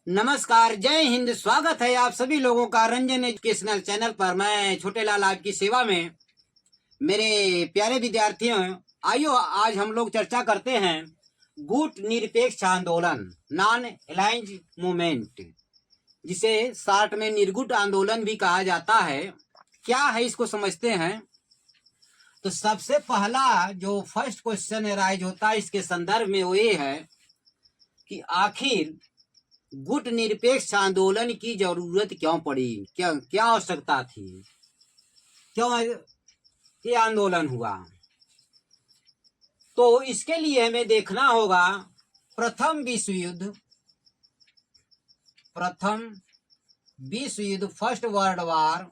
नमस्कार, जय हिंद। स्वागत है आप सभी लोगों का रंजन एजुकेशनल चैनल पर। मैं छोटे लाल आपकी सेवा में। मेरे प्यारे विद्यार्थियों, आइयो आज हम लोग चर्चा करते हैं गुट निरपेक्ष आंदोलन, नॉन अलाइंड मूवमेंट, जिसे शॉर्ट में निर्गुट आंदोलन भी कहा जाता है। क्या है इसको समझते हैं। तो सबसे पहला जो फर्स्ट क्वेश्चन राइज होता है इसके संदर्भ में वो ये है कि आखिर गुट निरपेक्ष आंदोलन की जरूरत क्यों पड़ी, क्या आवश्यकता थी, क्यों ये आंदोलन हुआ। तो इसके लिए हमें देखना होगा प्रथम विश्व युद्ध फर्स्ट वर्ल्ड वॉर,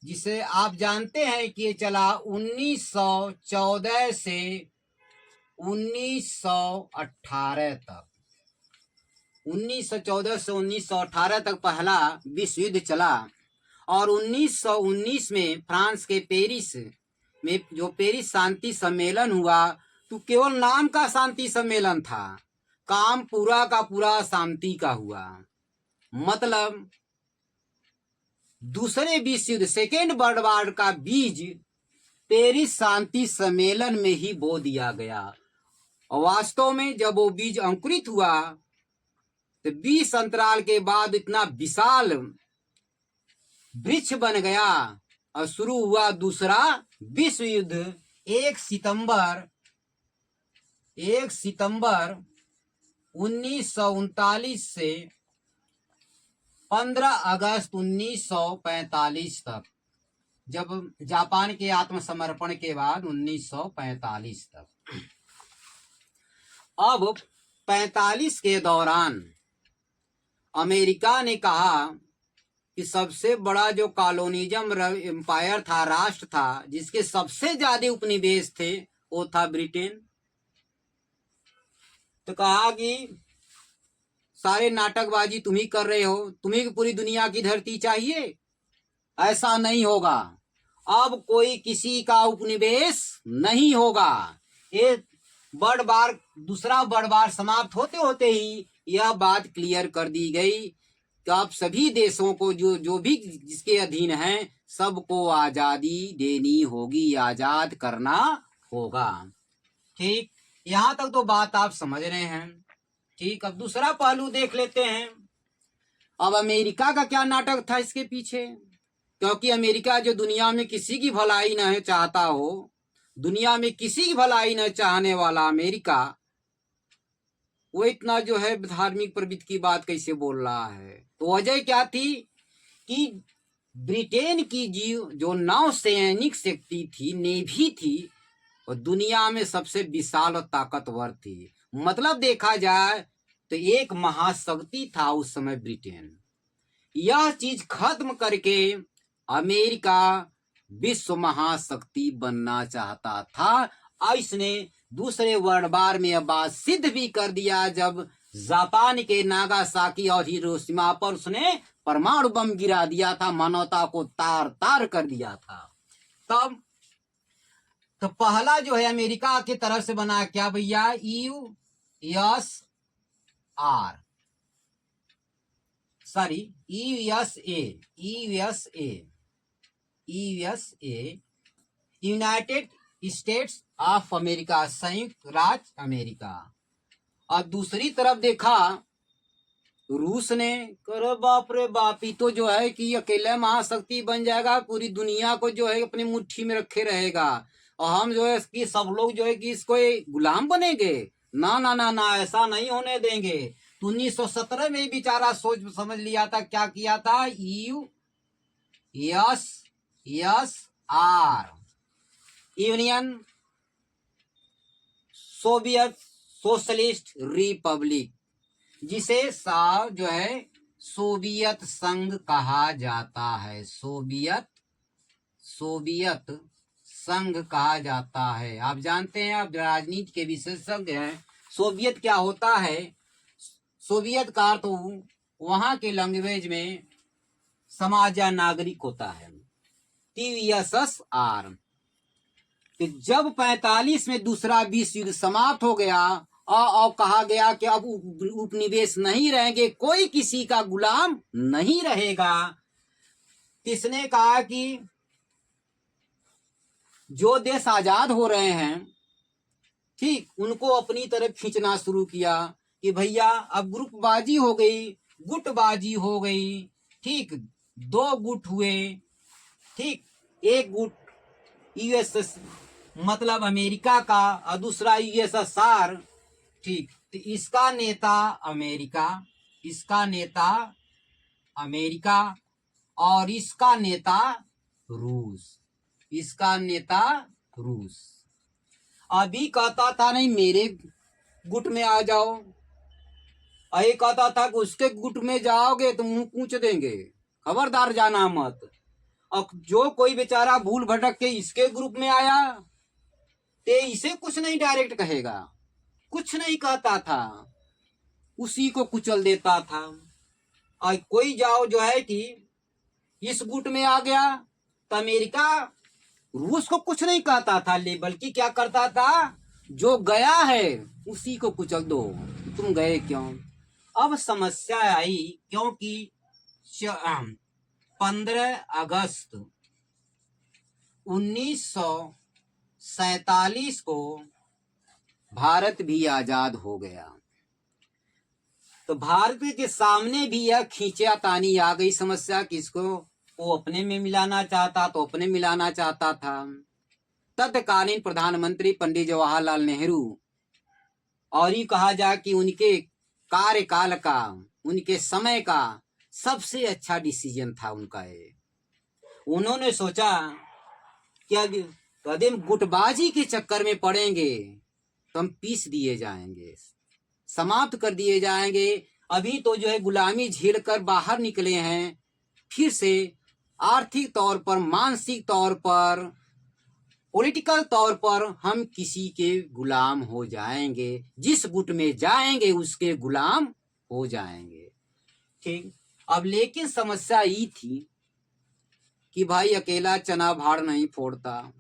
जिसे आप जानते हैं कि ये चला 1914 से 1918 तक। 1914 से 1918 तक पहला विश्व युद्ध चला और 1919 में फ्रांस के पेरिस में जो पेरिस शांति सम्मेलन हुआ, तो केवल नाम का शांति सम्मेलन था, काम पूरा का पूरा शांति का हुआ। मतलब दूसरे विश्व युद्ध सेकेंड वर्ल्ड वॉर का बीज पेरिस शांति सम्मेलन में ही बो दिया गया। और वास्तव में जब वो बीज अंकुरित हुआ तो 20 अंतराल के बाद इतना विशाल वृक्ष बन गया और शुरू हुआ दूसरा विश्व युद्ध 1 सितंबर 1939 से 15 अगस्त 1945 तक, जब जापान के आत्मसमर्पण के बाद 1945 तक। अब 45 के दौरान अमेरिका ने कहा कि सबसे बड़ा जो कॉलोनिज्म एम्पायर था, राष्ट्र था, जिसके सबसे ज्यादा उपनिवेश थे, वो था ब्रिटेन। तो कहा कि सारे नाटकबाजी तुम ही कर रहे हो, तुम्ही पूरी दुनिया की धरती चाहिए, ऐसा नहीं होगा। अब कोई किसी का उपनिवेश नहीं होगा। ये दूसरा वर्ल्ड वॉर समाप्त होते होते ही यह बात क्लियर कर दी गई कि अब सभी देशों को जो भी जिसके अधीन हैं, सबको आजादी देनी होगी, आजाद करना होगा। ठीक, यहाँ तक तो बात आप समझ रहे हैं। ठीक, अब दूसरा पहलू देख लेते हैं। अब अमेरिका का क्या नाटक था इसके पीछे, क्योंकि अमेरिका जो दुनिया में किसी की भलाई न चाहता हो, दुनिया में किसी की भलाई न चाहने वाला अमेरिका, वो इतना जो है धार्मिक प्रवृत्ति की बात कैसे बोल रहा है। तो वजह क्या थी कि ब्रिटेन की जो नौसैनिक शक्ति थी, नेवी थी, और दुनिया में सबसे विशाल और ताकतवर थी। मतलब देखा जाए तो एक महाशक्ति था उस समय ब्रिटेन। यह चीज खत्म करके अमेरिका विश्व महाशक्ति बनना चाहता था। और इसने दूसरे वर्ल्ड वॉर में यह बात सिद्ध भी कर दिया, जब जापान के नागासाकी और हिरोशिमा पर उसने परमाणु बम गिरा दिया था, मानवता को तार तार कर दिया था। तब तो पहला जो है अमेरिका की तरफ से बना क्या भैया, USA, United states of America, संयुक्त राज्य अमेरिका। और दूसरी तरफ देखा रूस ने, करो बाप रे बाप, तो जो है कि अकेला महाशक्ति बन जाएगा, पूरी दुनिया को जो है अपनी मुट्ठी में रखे रहेगा, और हम जो है कि सब लोग जो है कि इसको गुलाम बनेंगे। ना ना ना ना, ऐसा नहीं होने देंगे। 1917 में बेचारा सोच समझ लिया था, क्या किया था, USSR, union Soviet socialist Republic, जिसे जो है सोवियत संघ कहा जाता है। सोवियत संघ कहा जाता है। आप जानते हैं, आप राजनीति के विशेषज्ञ हैं, सोवियत क्या होता है। सोवियत का अर्थ वहां के लैंग्वेज में समाज या नागरिक होता है। TVSSR। जब 45 में दूसरा विश्व युद्ध समाप्त हो गया और कहा गया कि अब उपनिवेश नहीं रहेंगे, कोई किसी का गुलाम नहीं रहेगा। किसने कहा कि जो देश आजाद हो रहे हैं, ठीक, उनको अपनी तरफ खींचना शुरू किया कि भैया अब ग्रुपबाजी हो गई, गुटबाजी हो गई, ठीक, दो गुट हुए, ठीक, एक गुट यूएसएस मतलब अमेरिका का और दूसरा यूएसएसआर, ठीक, तो इसका नेता अमेरिका, इसका नेता अमेरिका और इसका नेता रूस, इसका नेता रूस। अभी कहता था नहीं मेरे गुट में आ जाओ, अभी कहता था कि उसके गुट में जाओगे तो मुंह पूछ देंगे, खबरदार जाना मत। और जो कोई बेचारा भूल भटक के इसके ग्रुप में आया ते इसे कुछ नहीं डायरेक्ट कहेगा, कुछ नहीं कहता था, उसी को कुचल देता था। और कोई जाओ जो है कि इस गुट में आ गया तो अमेरिका रूस को कुछ नहीं कहता था, बल्कि क्या करता था, जो गया है उसी को कुचल दो, तुम गए क्यों। अब समस्या आई क्योंकि 15 अगस्त 1947 को भारत भी आजाद हो गया। तो भारत के सामने भी यह खींचातानी आ गई समस्या, किसको, वो अपने में मिलाना चाहता तो अपने मिलाना चाहता था। तत्कालीन प्रधानमंत्री पंडित जवाहरलाल नेहरू, और ये कहा जाए कि उनके कार्यकाल का, उनके समय का सबसे अच्छा डिसीजन था उनका ये। उन्होंने सोचा कि यदि हम गुटबाजी के चक्कर में पड़ेंगे तो हम पीस दिए जाएंगे, समाप्त कर दिए जाएंगे। अभी तो जो है गुलामी झेल कर बाहर निकले हैं, फिर से आर्थिक तौर पर, मानसिक तौर पर, पॉलिटिकल तौर पर हम किसी के गुलाम हो जाएंगे, जिस गुट में जाएंगे उसके गुलाम हो जाएंगे, ठीक। अब लेकिन समस्या ये थी कि भाई अकेला चना भाड़ नहीं फोड़ता,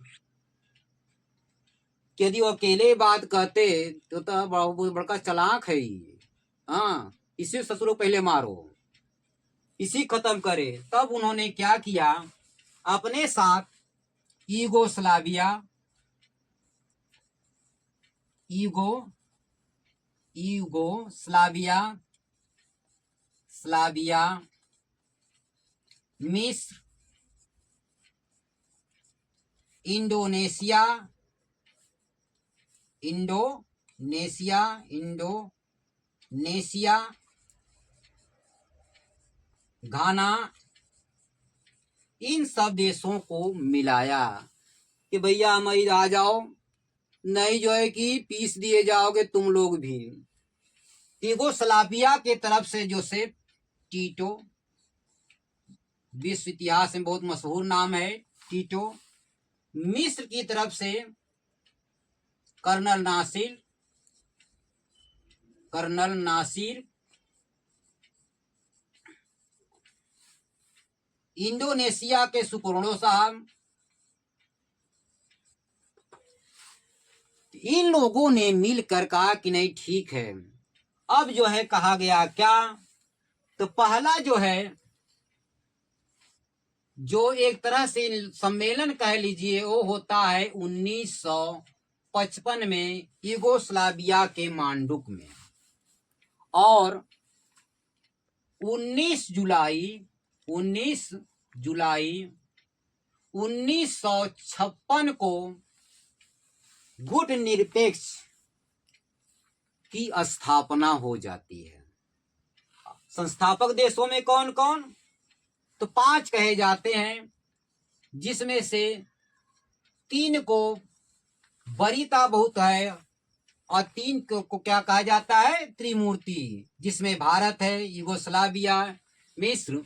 यदि वो अकेले बात कहते तो बहुत बड़का चलाक है ये, हाँ, इसे ससुरों पहले मारो, इसी खत्म करे। तब उन्होंने क्या किया, अपने साथ यूगोस्लाविया मिस्र, इंडोनेशिया, घाना, इन सब देशों को मिलाया कि भैया हम इधर आ जाओ, नहीं जो है कि पीस दिए जाओगे तुम लोग भी। यूगोस्लाविया के तरफ से जोसेफ टीटो, विश्व इतिहास में बहुत मशहूर नाम है टीटो। मिस्र की तरफ से कर्नल नासिर, इंडोनेशिया के सुकर्णो साहब। इन लोगों ने मिलकर कहा कि नहीं ठीक है, अब जो है कहा गया क्या, तो पहला जो है, जो एक तरह से सम्मेलन कह लीजिए, वो होता है 1955 में यूगोस्लाविया के मांडुक में, और 19 जुलाई 1956 को गुट निरपेक्ष की स्थापना हो जाती है। संस्थापक देशों में कौन कौन, तो 5 कहे जाते हैं, जिसमें से 3 को वरीयता बहुत है और 3 को क्या कहा जाता है, त्रिमूर्ति, जिसमें भारत है, यूगोस्लाविया, मिस्र।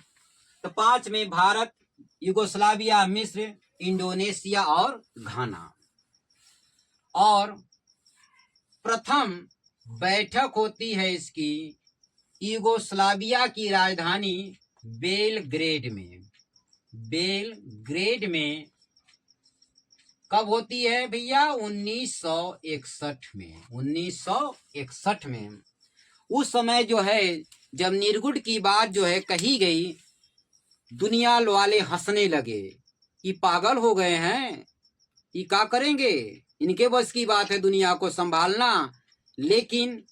तो 5 में भारत, यूगोस्लाविया, मिस्र, इंडोनेशिया और घाना। और प्रथम बैठक होती है इसकी यूगोस्लाविया की राजधानी बेलग्रेड में कब होती है भैया? 1961 में। 1961 में उस समय जो है जब निर्गुट की बात जो है कही गई, दुनिया वाले हंसने लगे कि पागल हो गए हैं, ये क्या करेंगे, इनके बस की बात है दुनिया को संभालना। लेकिन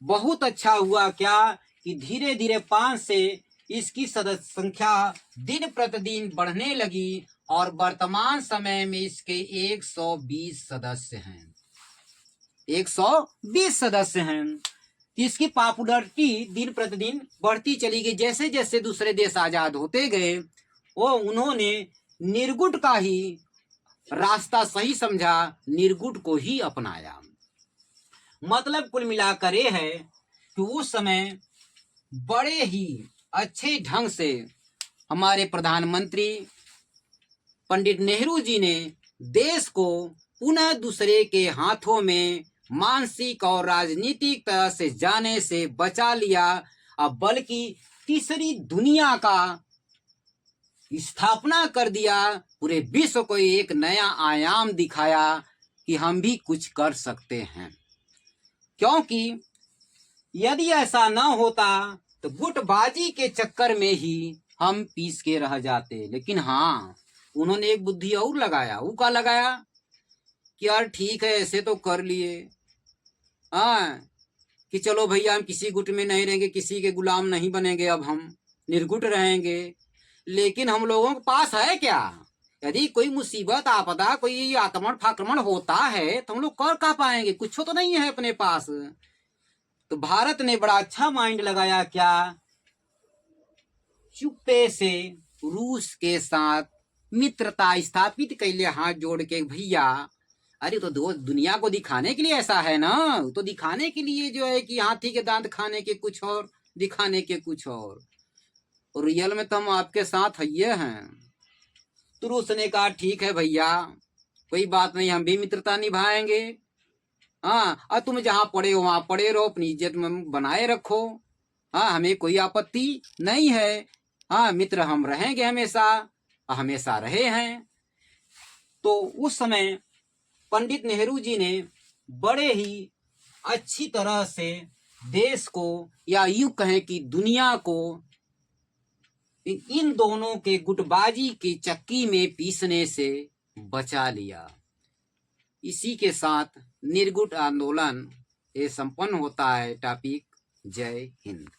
बहुत अच्छा हुआ क्या कि धीरे धीरे 5 से इसकी सदस्य संख्या दिन प्रतिदिन बढ़ने लगी और वर्तमान समय में इसके 120 सदस्य हैं। 120 सदस्य हैं। इसकी पॉपुलैरिटी दिन प्रतिदिन बढ़ती चली गई। जैसे जैसे दूसरे देश आजाद होते गए वो उन्होंने निर्गुट का ही रास्ता सही समझा, निर्गुट को ही अपनाया। मतलब कुल मिलाकर ये है कि उस समय बड़े ही अच्छे ढंग से हमारे प्रधानमंत्री पंडित नेहरू जी ने देश को पुनः दूसरे के हाथों में मानसिक और राजनीतिक तरह से जाने से बचा लिया, अब बल्कि तीसरी दुनिया का स्थापना कर दिया। पूरे विश्व को एक नया आयाम दिखाया कि हम भी कुछ कर सकते हैं। क्योंकि यदि ऐसा न होता तो गुटबाजी के चक्कर में ही हम पीस के रह जाते। लेकिन हाँ, उन्होंने एक बुद्धि और लगाया। वो क्या लगाया कि यार ठीक है, ऐसे तो कर लिए, हाँ, कि चलो भैया हम किसी गुट में नहीं रहेंगे, किसी के गुलाम नहीं बनेंगे, अब हम निर्गुट रहेंगे। लेकिन हम लोगों के पास है क्या? यदि कोई मुसीबत आपदा कोई आक्रमण फाक्रमण होता है तो हम लोग कर का पाएंगे? कुछ तो नहीं है अपने पास। तो भारत ने बड़ा अच्छा माइंड लगाया, क्या चुप्पे से रूस के साथ मित्रता स्थापित कैले, हाथ जोड़ के। भैया अरे तो दो दुनिया को दिखाने के लिए ऐसा है ना, तो दिखाने के लिए जो है कि हाथी के दांत खाने के कुछ और, दिखाने के कुछ और रियल में तो हम आपके साथ है हैं। तो रूस ने कहा ठीक है भैया, कोई बात नहीं, हम भी मित्रता निभाएंगे। हाँ, और तुम जहां पड़े हो वहां पड़े रहो, अपनी इज्जत में बनाए रखो। हाँ, हमें कोई आपत्ति नहीं है। हाँ, मित्र हम रहेंगे हमेशा, हमेशा रहे हैं। तो उस समय पंडित नेहरू जी ने बड़े ही अच्छी तरह से देश को, या यूं कहें कि दुनिया को, इन दोनों के गुटबाजी की चक्की में पीसने से बचा लिया। इसी के साथ निर्गुट आंदोलन ये संपन्न होता है। टॉपिक जय हिंद।